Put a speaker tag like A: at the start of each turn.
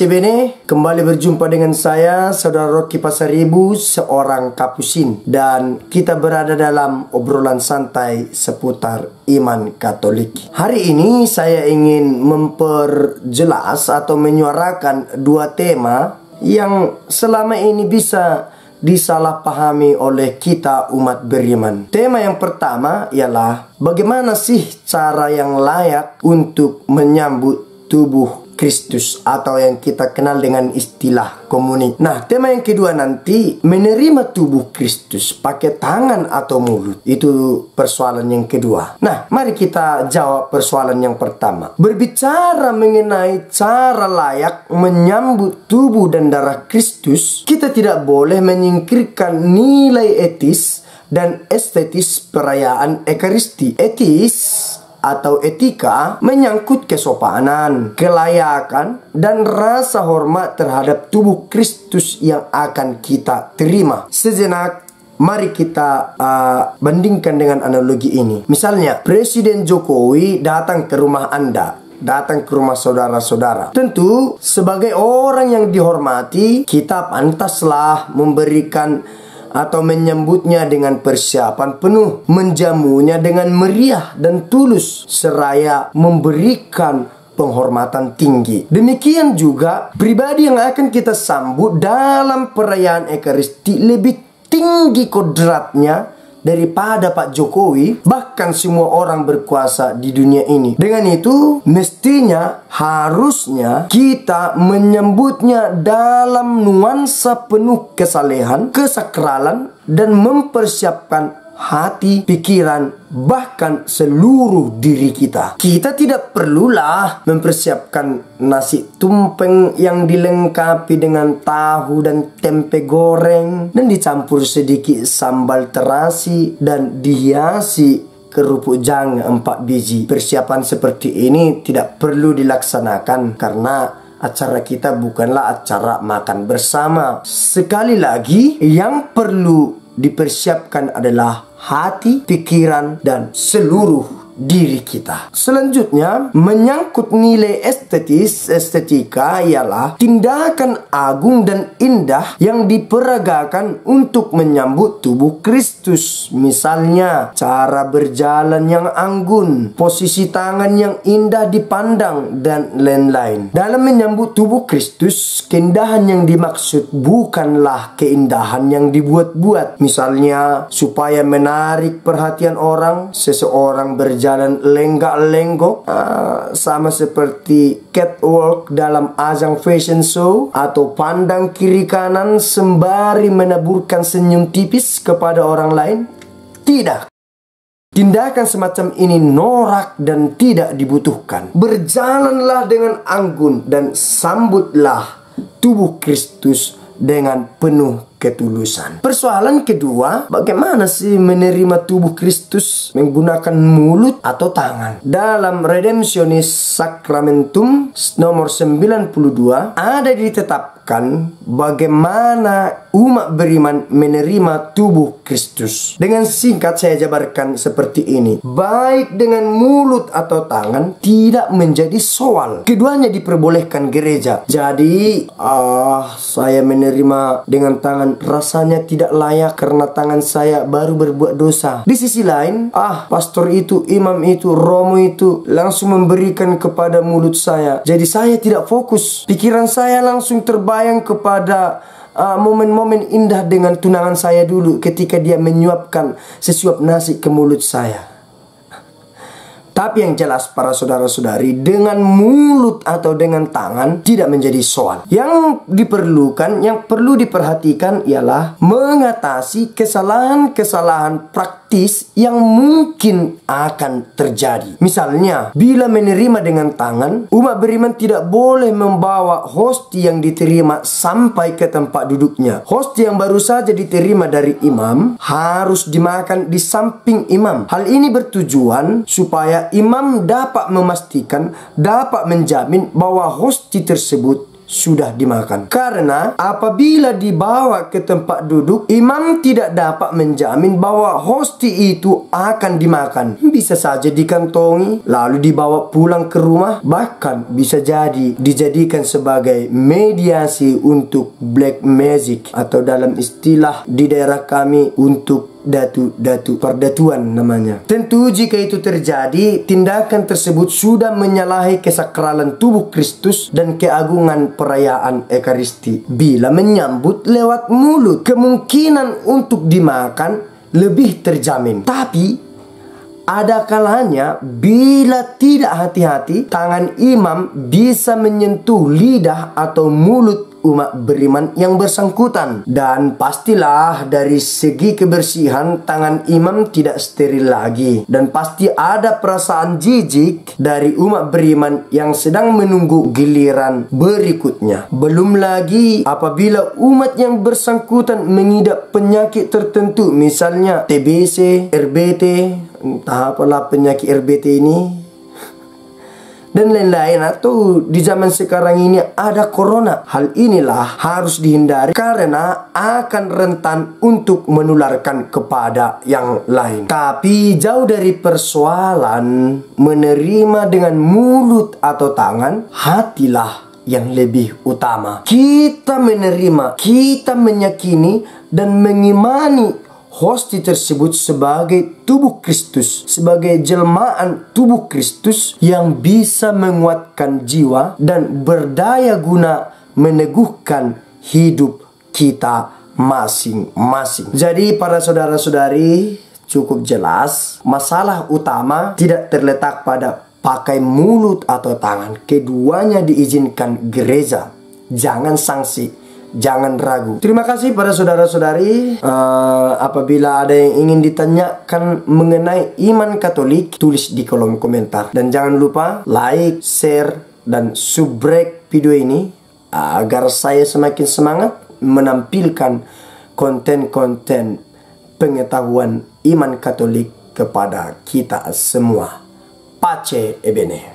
A: Pace bene, kembali berjumpa dengan saya, Saudara Rocky Pasaribu, seorang Kapusin. Dan kita berada dalam obrolan santai seputar iman Katolik. Hari ini saya ingin memperjelas atau menyuarakan dua tema yang selama ini bisa disalahpahami oleh kita umat beriman. Tema yang pertama ialah bagaimana sih cara yang layak untuk menyambut tubuh Kristus atau yang kita kenal dengan istilah komunik. Nah, tema yang kedua nanti menerima tubuh Kristus pakai tangan atau mulut. Itu persoalan yang kedua. Nah, mari kita jawab persoalan yang pertama. Berbicara mengenai cara layak menyambut tubuh dan darah Kristus, kita tidak boleh menyingkirkan nilai etis dan estetis perayaan Ekaristi. Etis atau etika menyangkut kesopanan, kelayakan, dan rasa hormat terhadap tubuh Kristus yang akan kita terima. Sejenak, mari kita bandingkan dengan analogi ini. Misalnya, Presiden Jokowi datang ke rumah Anda, datang ke rumah saudara-saudara. Tentu, sebagai orang yang dihormati, kita pantaslah memberikan atau menyambutnya dengan persiapan penuh, menjamunya dengan meriah dan tulus, seraya memberikan penghormatan tinggi. Demikian juga pribadi yang akan kita sambut dalam perayaan Ekaristi lebih tinggi kodratnya daripada Pak Jokowi, bahkan semua orang berkuasa di dunia ini. Dengan itu, mestinya, harusnya kita menyambutnya dalam nuansa penuh kesalehan, kesakralan, dan mempersiapkan hati, pikiran, bahkan seluruh diri kita. Kita tidak perlulah mempersiapkan nasi tumpeng yang dilengkapi dengan tahu dan tempe goreng dan dicampur sedikit sambal terasi dan dihiasi kerupuk jangan 4 biji. Persiapan seperti ini tidak perlu dilaksanakan karena acara kita bukanlah acara makan bersama. Sekali lagi, yang perlu dipersiapkan adalah hati, pikiran, dan seluruh diri kita. Selanjutnya, menyangkut nilai estetika ialah tindakan agung dan indah yang diperagakan untuk menyambut tubuh Kristus. Misalnya, cara berjalan yang anggun, posisi tangan yang indah dipandang, dan lain-lain. Dalam menyambut tubuh Kristus, keindahan yang dimaksud bukanlah keindahan yang dibuat-buat. Misalnya, supaya menarik perhatian orang, seseorang berjalan lenggak-lenggok sama seperti catwalk dalam ajang fashion show, atau pandang kiri kanan sembari menaburkan senyum tipis kepada orang lain. Tidak. Tindakan semacam ini norak dan tidak dibutuhkan. Berjalanlah dengan anggun dan sambutlah tubuh Kristus dengan penuh ketulusan. Persoalan kedua, bagaimana sih menerima tubuh Kristus menggunakan mulut atau tangan? Dalam Redemptionis Sacramentum nomor 92 ada ditetapkan bagaimana umat beriman menerima tubuh Kristus. Dengan singkat saya jabarkan seperti ini. Baik dengan mulut atau tangan tidak menjadi soal. Keduanya diperbolehkan gereja. Jadi, saya menerima dengan tangan rasanya tidak layak karena tangan saya baru berbuat dosa. Di sisi lain, pastor itu, imam itu, romo itu langsung memberikan kepada mulut saya. Jadi saya tidak fokus. Pikiran saya langsung terbayang kepada momen-momen indah dengan tunangan saya dulu ketika dia menyuapkan sesuap nasi ke mulut saya. Tapi yang jelas para saudara-saudari, dengan mulut atau dengan tangan tidak menjadi soal. Yang diperlukan, yang perlu diperhatikan ialah mengatasi kesalahan-kesalahan praktis yang mungkin akan terjadi. Misalnya, bila menerima dengan tangan, umat beriman tidak boleh membawa hosti yang diterima sampai ke tempat duduknya. Hosti yang baru saja diterima dari imam harus dimakan di samping imam. Hal ini bertujuan supaya imam dapat memastikan, dapat menjamin bahwa hosti tersebut sudah dimakan. Karena apabila dibawa ke tempat duduk, imam tidak dapat menjamin bahwa hosti itu akan dimakan. Bisa saja dikantongi lalu dibawa pulang ke rumah, bahkan bisa jadi dijadikan sebagai mediasi untuk black magic, atau dalam istilah di daerah kami untuk datu-datu, perdatuan namanya. Tentu jika itu terjadi, tindakan tersebut sudah menyalahi kesakralan tubuh Kristus dan keagungan perayaan Ekaristi. Bila menyambut lewat mulut, kemungkinan untuk dimakan lebih terjamin. Tapi ada kalanya bila tidak hati-hati, tangan imam bisa menyentuh lidah atau mulut umat beriman yang bersangkutan. Dan pastilah dari segi kebersihan tangan imam tidak steril lagi. Dan pasti ada perasaan jijik dari umat beriman yang sedang menunggu giliran berikutnya. Belum lagi apabila umat yang bersangkutan mengidap penyakit tertentu, misalnya TBC, RBT, entah apalah penyakit RBT ini, dan lain-lain, atau di zaman sekarang ini ada corona. Hal inilah harus dihindari karena akan rentan untuk menularkan kepada yang lain. Tapi jauh dari persoalan menerima dengan mulut atau tangan, hatilah yang lebih utama. Kita menerima, kita meyakini dan mengimani hosti tersebut sebagai tubuh Kristus, sebagai jelmaan tubuh Kristus yang bisa menguatkan jiwa dan berdaya guna meneguhkan hidup kita masing-masing. Jadi para saudara-saudari, cukup jelas masalah utama tidak terletak pada pakai mulut atau tangan. Keduanya diizinkan gereja. Jangan sanksi, jangan ragu. Terima kasih para saudara-saudari. Apabila ada yang ingin ditanyakan mengenai iman Katolik, tulis di kolom komentar. Dan jangan lupa like, share, dan subrek video ini agar saya semakin semangat menampilkan konten-konten pengetahuan iman Katolik kepada kita semua. Pace e bene.